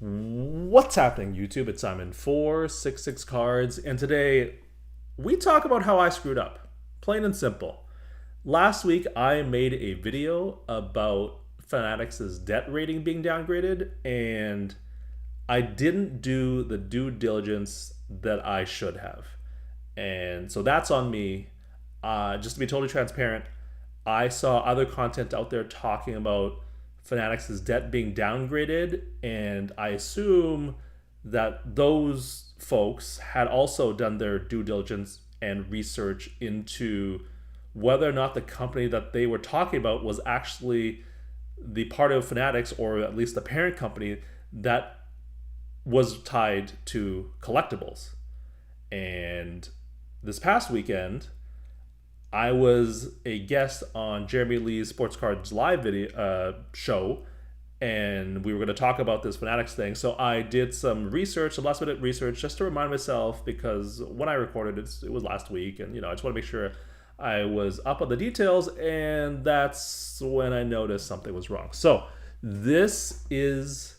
What's happening, YouTube? It's Simon 466 Cards, and today we talk about how I screwed up. Plain and simple. Last week I made a video about Fanatics' debt rating being downgraded, and I didn't do the due diligence that I should have. And so that's on me. Just to be totally transparent, I saw other content out there talking about Fanatics' debt being downgraded, and I assume that those folks had also done their due diligence and research into whether or not the company that they were talking about was actually the part of Fanatics, or at least the parent company that was tied to collectibles. And this past weekend, I was a guest on Jeremy Lee's sportscards live video show, and we were going to talk about this Fanatics thing. So I did some research, some last minute research, just to remind myself, because when I recorded it, it was last week, and I just want to make sure I was up on the details, and that's when I noticed something was wrong. So this is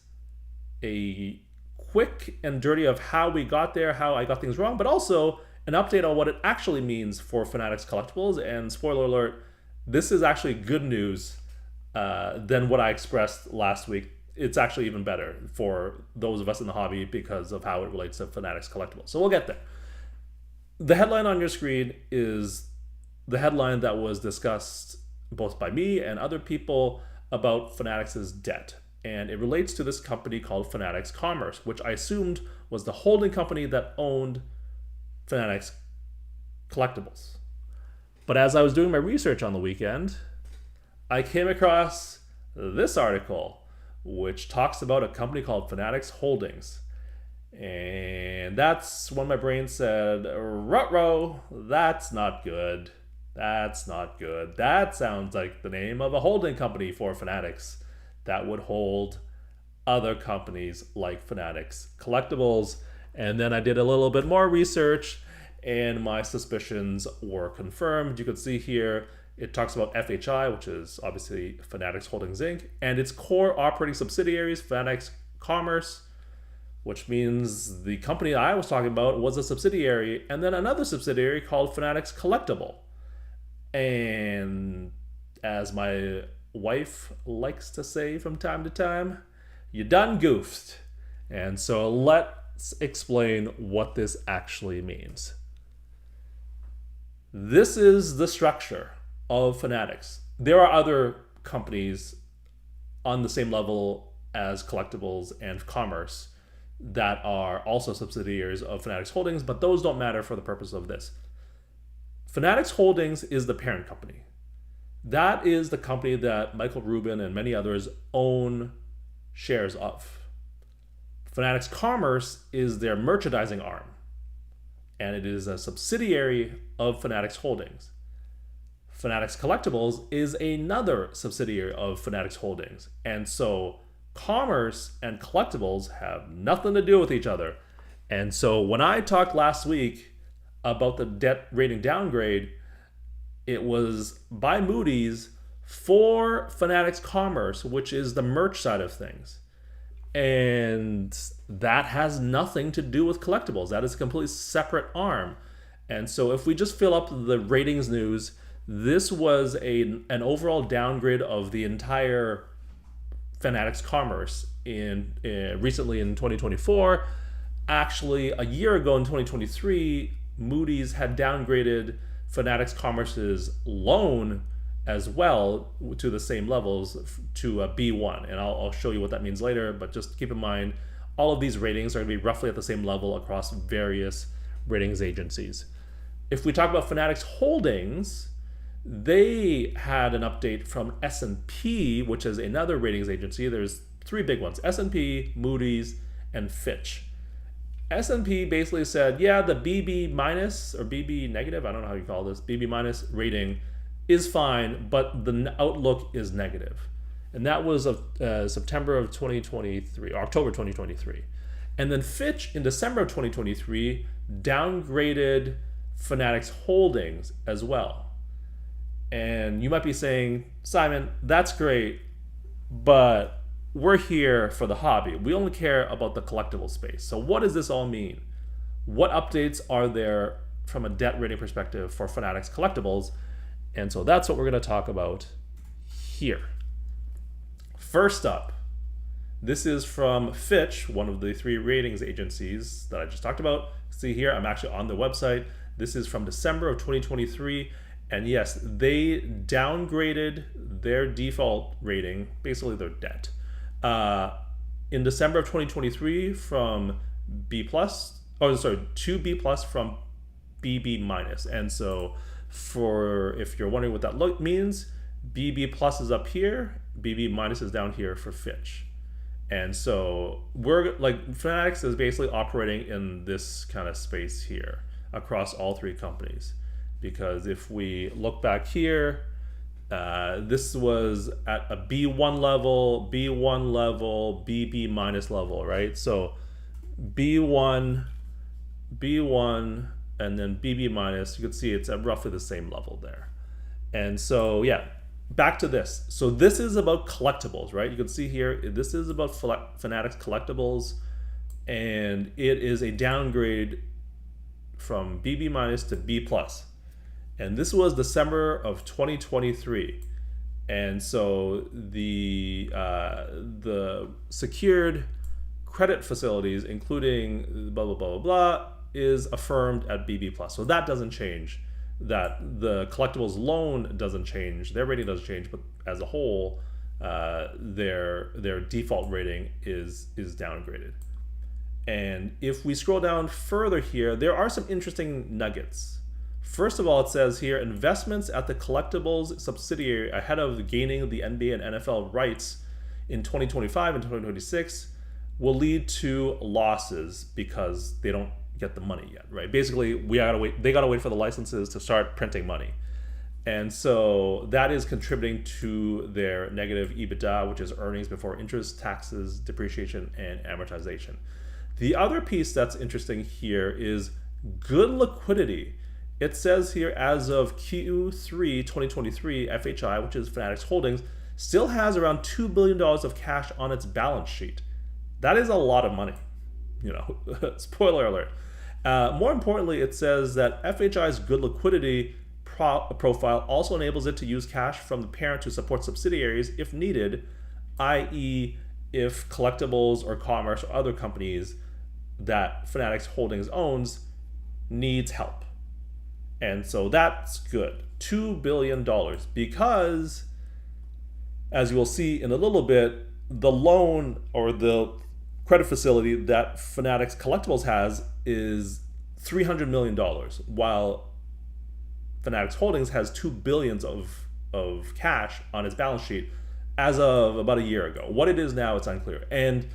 a quick and dirty of how we got there, how I got things wrong, but also an update on what it actually means for Fanatics Collectibles. And spoiler alert, this is actually good news than what I expressed last week. It's actually even better for those of us in the hobby because of how it relates to Fanatics Collectibles. So we'll get there. The headline on your screen is the headline that was discussed both by me and other people about Fanatics' debt. And it relates to this company called Fanatics Commerce, which I assumed was the holding company that owned Fanatics Collectibles. But as I was doing my research on the weekend, I came across this article, which talks about a company called Fanatics Holdings. And that's when my brain said, ruh-roh, that's not good. That's not good. That sounds like the name of a holding company for Fanatics that would hold other companies like Fanatics Collectibles. And then I did a little bit more research, and my suspicions were confirmed. You can see here, it talks about FHI, which is obviously Fanatics Holdings Inc., and its core operating subsidiaries, Fanatics Commerce, which means the company I was talking about was a subsidiary, and then another subsidiary called Fanatics Collectible. And as my wife likes to say from time to time, you done goofed. And so let's explain what this actually means. This is the structure of Fanatics. There are other companies on the same level as Collectibles and Commerce that are also subsidiaries of Fanatics Holdings, but those don't matter for the purpose of this. Fanatics Holdings is the parent company. That is the company that Michael Rubin and many others own shares of. Fanatics Commerce is their merchandising arm, and it is a subsidiary of Fanatics Holdings. Fanatics Collectibles is another subsidiary of Fanatics Holdings, and so Commerce and Collectibles have nothing to do with each other. And so when I talked last week about the debt rating downgrade, it was by Moody's for Fanatics Commerce, which is the merch side of things. And that has nothing to do with Collectibles. That is a completely separate arm. And so if we just fill up the ratings news, this was an overall downgrade of the entire Fanatics Commerce recently in 2024. Actually, a year ago in 2023, Moody's had downgraded Fanatics Commerce's loan as well to the same levels to a B1. And I'll show you what that means later, but just keep in mind, all of these ratings are going to be roughly at the same level across various ratings agencies. If we talk about Fanatics Holdings, they had an update from S&P, which is another ratings agency. There's three big ones: S&P, Moody's, and Fitch. S&P basically said, yeah, the BB minus or BB negative, I don't know how you call this, BB minus rating is fine, but the outlook is negative. And that was September of 2023, or October 2023. And then Fitch in December of 2023 downgraded Fanatics Holdings as well. And you might be saying, Simon, that's great, but we're here for the hobby. We only care about the collectible space. So what does this all mean? What updates are there from a debt rating perspective for Fanatics Collectibles? And so that's what we're going to talk about here. First up, this is from Fitch, one of the 3 ratings agencies that I just talked about. See here, I'm actually on the website. This is from December of 2023. And yes, they downgraded their default rating, basically their debt, in December of 2023 from B plus, to B plus from BB minus. And so if you're wondering what that means, BB plus is up here, BB minus is down here for Fitch. And so Fanatics is basically operating in this kind of space here across all 3 companies. Because if we look back here, this was at a B1 level, B1 level, BB minus level, right? So B1, and then BB minus, you can see it's at roughly the same level there. And so, yeah, back to this. So this is about collectibles, right? You can see here, this is about Fanatics Collectibles, and it is a downgrade from BB minus to B plus. And this was December of 2023. And so the secured credit facilities, including blah, blah, blah, blah, blah, is affirmed at BB plus. So that doesn't change. That the collectibles loan doesn't change. Their rating doesn't change, but as a whole, their default rating is downgraded. And if we scroll down further here, there are some interesting nuggets. First of all, it says here, investments at the collectibles subsidiary ahead of gaining the NBA and NFL rights in 2025 and 2026 will lead to losses because they don't get the money yet, right? Basically, they gotta wait for the licenses to start printing money. And so that is contributing to their negative EBITDA, which is earnings before interest, taxes, depreciation, and amortization. The other piece that's interesting here is good liquidity. It says here, as of Q3 2023, FHI, which is Fanatics Holdings, still has around $2 billion of cash on its balance sheet. That is a lot of money, spoiler alert. More importantly, it says that FHI's good liquidity profile also enables it to use cash from the parent to support subsidiaries if needed, i.e. if collectibles or commerce or other companies that Fanatics Holdings owns needs help. And so that's good. $2 billion, because as you will see in a little bit, the loan or the credit facility that Fanatics Collectibles has is $300 million, while Fanatics Holdings has $2 billion of cash on its balance sheet as of about a year ago. What it is now, it's unclear. And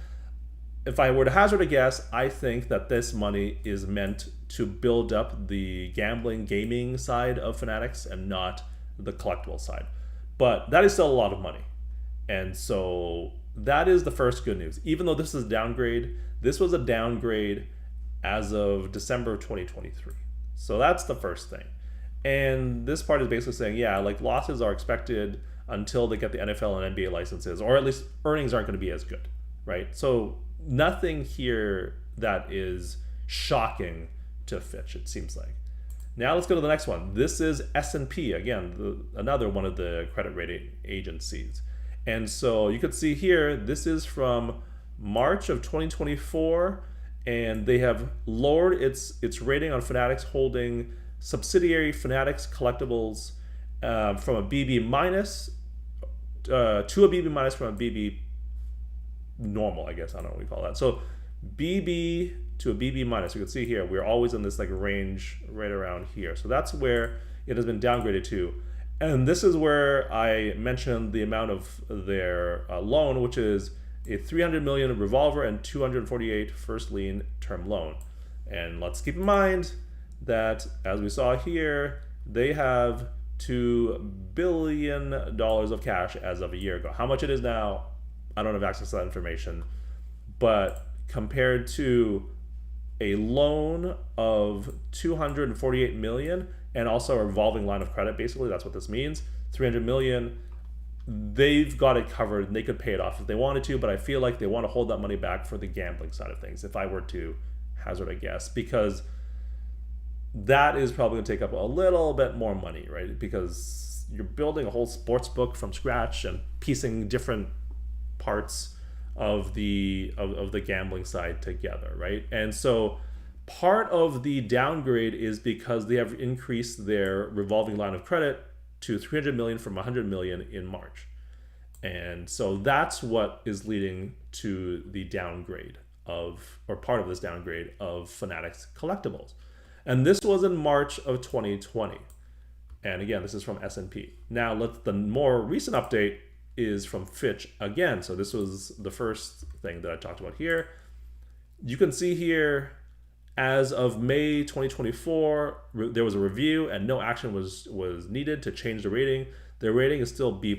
if I were to hazard a guess, I think that this money is meant to build up the gaming side of Fanatics and not the collectible side. But that is still a lot of money. And so that is the first good news. Even though this is a downgrade, this was a downgrade as of December of 2023. So that's the first thing. And this part is basically saying, yeah, like losses are expected until they get the NFL and NBA licenses, or at least earnings aren't going to be as good, right? So nothing here that is shocking to Fitch, it seems like. Now let's go to the next one. This is S&P, again, another one of the credit rating agencies. And so you could see here, this is from March of 2024, and they have lowered its rating on Fanatics Holding subsidiary Fanatics Collectibles from a BB minus to a BB minus from a BB normal, I guess. I don't know what we call that. So BB to a BB minus. You can see here, we're always in this like range right around here. So that's where it has been downgraded to. And this is where I mentioned the amount of their loan, which is a $300 million revolver and $248 first lien term loan. And let's keep in mind that, as we saw here, they have $2 billion of cash as of a year ago. How much it is now, I don't have access to that information. But compared to a loan of $248 million and also a revolving line of credit, basically, that's what this means, $300 million, they've got it covered and they could pay it off if they wanted to, but I feel like they want to hold that money back for the gambling side of things, if I were to hazard a guess, because that is probably going to take up a little bit more money, right? Because you're building a whole sports book from scratch and piecing different parts of the gambling side together, right? And so part of the downgrade is because they have increased their revolving line of credit to 300 million from 100 million in March. And so that's what is leading to the downgrade of, or part of this downgrade of Fanatics Collectibles. And this was in March of 2020. And again, this is from S&P. Now, the more recent update is from Fitch again. So this was the first thing that I talked about here. You can see here, as of May 2024, there was a review and no action was needed to change the rating. Their rating is still B+,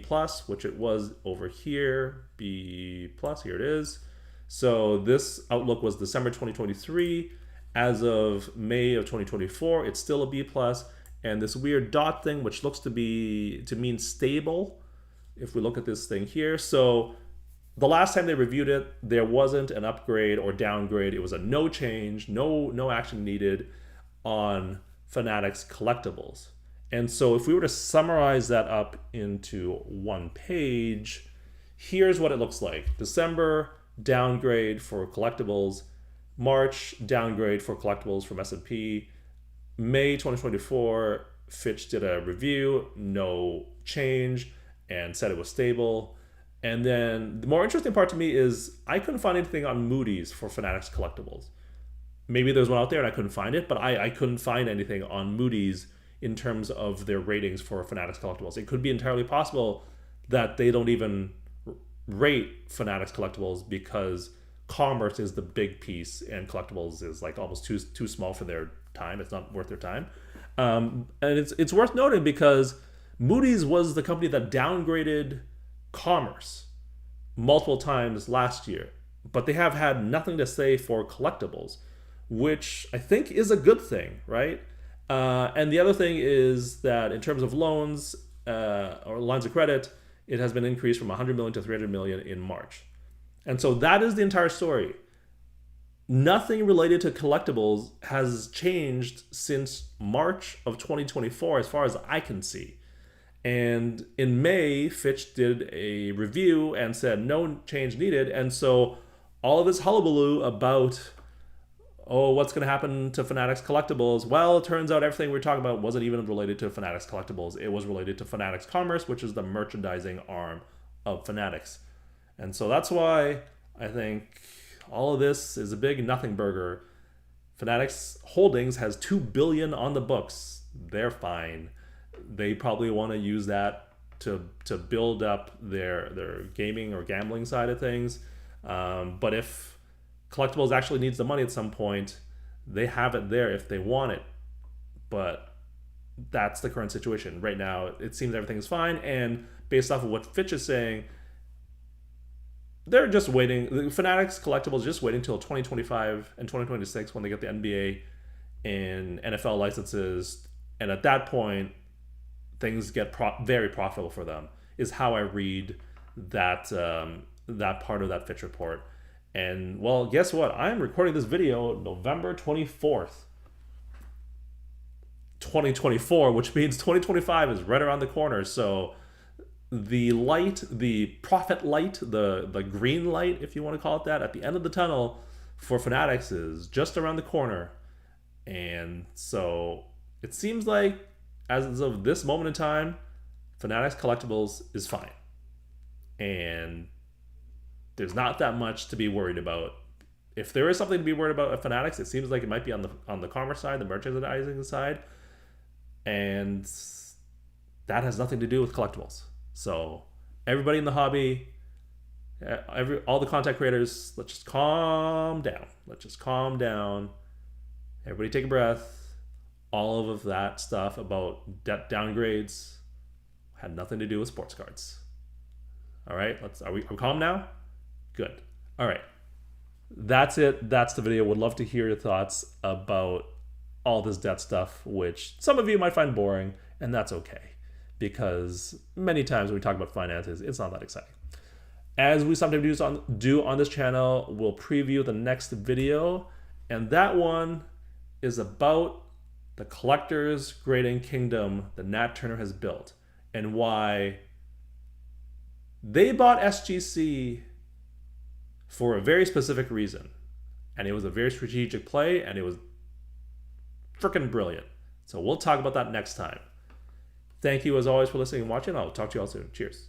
which it was over here, B+, here it is. So this outlook was December 2023. As of May of 2024, it's still a B+, and this weird dot thing, which looks to mean stable, if we look at this thing here. So the last time they reviewed it, there wasn't an upgrade or downgrade. It was a no change, no action needed on Fanatics Collectibles. And so if we were to summarize that up into one page, here's what it looks like. December, downgrade for collectibles. March, downgrade for collectibles from S&P. May 2024, Fitch did a review, no change, and said it was stable. And then the more interesting part to me is I couldn't find anything on Moody's for Fanatics Collectibles. Maybe there's one out there and I couldn't find it, but I couldn't find anything on Moody's in terms of their ratings for Fanatics Collectibles. It could be entirely possible that they don't even rate Fanatics Collectibles because commerce is the big piece and collectibles is like almost too small for their time. It's not worth their time. And it's worth noting because Moody's was the company that downgraded commerce multiple times last year, but they have had nothing to say for collectibles, which I think is a good thing, right? And the other thing is that in terms of loans or lines of credit, it has been increased from 100 million to 300 million in March. And so that is the entire story. Nothing related to collectibles has changed since March of 2024, as far as I can see. And in May, Fitch did a review and said no change needed. And so all of this hullabaloo about, oh, what's going to happen to Fanatics Collectibles? Well, it turns out everything we were talking about wasn't even related to Fanatics Collectibles. It was related to Fanatics Commerce, which is the merchandising arm of Fanatics. And so that's why I think all of this is a big nothing burger. Fanatics Holdings has $2 billion on the books. They're fine. They probably want to use that to build up their gaming or gambling side of things. But if Collectibles actually needs the money at some point, they have it there if they want it. But that's the current situation. Right now, it seems everything's fine. And based off of what Fitch is saying, they're just waiting. The Fanatics Collectibles just waiting until 2025 and 2026 when they get the NBA and NFL licenses. And at that point, things get very profitable for them, is how I read that that part of that Fitch report. And well, guess what? I'm recording this video November 24th, 2024, which means 2025 is right around the corner. So the light, the profit light, the green light, if you want to call it that, at the end of the tunnel for Fanatics is just around the corner. And so it seems like as of this moment in time, Fanatics Collectibles is fine. And there's not that much to be worried about. If there is something to be worried about at Fanatics, it seems like it might be on the commerce side, the merchandising side. And that has nothing to do with collectibles. So everybody in the hobby, all the content creators, let's just calm down. Let's just calm down. Everybody take a breath. All of that stuff about debt downgrades had nothing to do with sports cards. All right, are we calm now? Good. All right. That's it. That's the video. Would love to hear your thoughts about all this debt stuff, which some of you might find boring, and that's okay. because many times when we talk about finances, it's not that exciting. As we sometimes do on this channel, we'll preview the next video, and that one is about the collector's grading kingdom that Nat Turner has built and why they bought SGC for a very specific reason. And it was a very strategic play, and it was freaking brilliant. So we'll talk about that next time. Thank you as always for listening and watching. I'll talk to you all soon. Cheers.